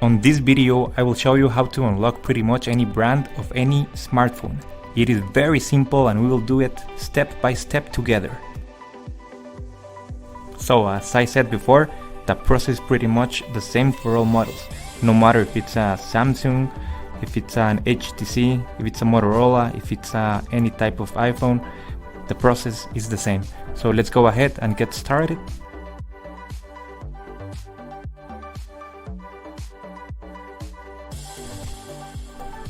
On this video, I will show you how to unlock pretty much any brand of any smartphone. It is very simple and we will do it step by step together. So as I said before, the process is pretty much the same for all models. No matter if it's a Samsung, if it's an HTC, if it's a Motorola, if it's any type of iPhone, the process is the same. So let's go ahead and get started.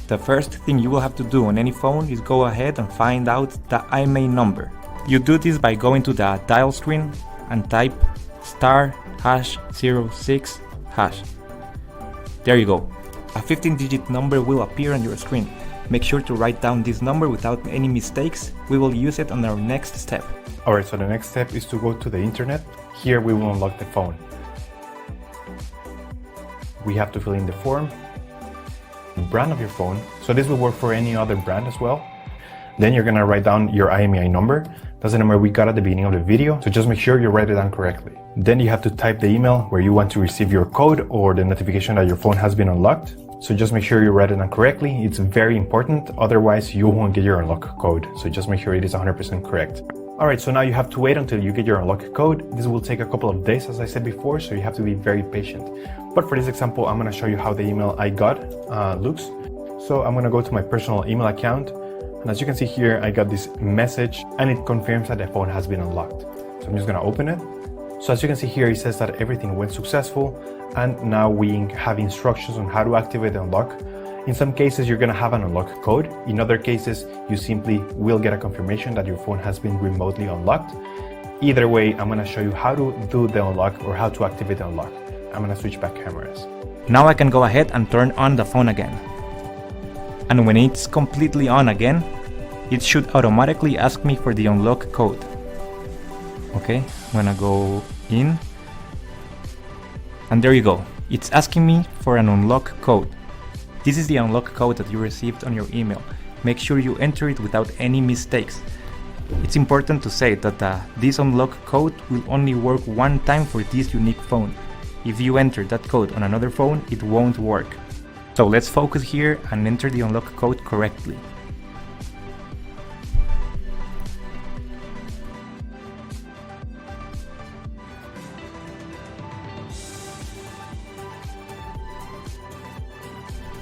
The first thing you will have to do on any phone is go ahead and find out the IMEI number. You do this by going to the dial screen and type *#06#. There you go. A 15-digit number will appear on your screen. Make sure to write down this number without any mistakes. We will use it on our next step. Alright, so the next step is to go to the internet. Here we will unlock the phone. We have to fill in the form, brand of your phone. So this will work for any other brand as well. Then you're gonna write down your IMEI number. That's the number we got at the beginning of the video. So just make sure you write it down correctly. Then you have to type the email where you want to receive your code or the notification that your phone has been unlocked. So just make sure you write it down correctly. It's very important. Otherwise you won't get your unlock code. So just make sure it is 100% correct. Alright, so now you have to wait until you get your unlock code. This will take a couple of days, as I said before, so you have to be very patient. But for this example, I'm gonna show you how the email I got looks. So I'm gonna go to my personal email account. And as you can see here, I got this message and it confirms that the phone has been unlocked. So I'm just gonna open it. So as you can see here, it says that everything went successful. And now we have instructions on how to activate the unlock. In some cases, you're gonna have an unlock code. In other cases, you simply will get a confirmation that your phone has been remotely unlocked. Either way, I'm gonna show you how to do the unlock or how to activate the unlock. I'm gonna switch back cameras. Now I can go ahead and turn on the phone again. And when it's completely on again, it should automatically ask me for the unlock code. Okay, I'm gonna go in. And there you go. It's asking me for an unlock code. This is the unlock code that you received on your email. Make sure you enter it without any mistakes. It's important to say that this unlock code will only work one time for this unique phone. If you enter that code on another phone, it won't work. So let's focus here and enter the unlock code correctly.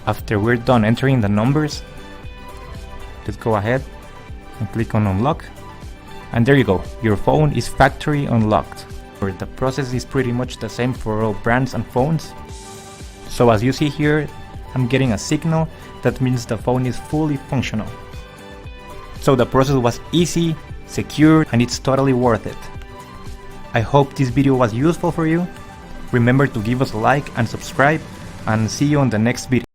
After we're done entering the numbers, let's go ahead and click on unlock. And there you go, your phone is factory unlocked. The process is pretty much the same for all brands and phones. So as you see here, I'm getting a signal that means the phone is fully functional. So the process was easy, secure, and it's totally worth it. I hope this video was useful for you. Remember to give us a like and subscribe, and see you on the next video.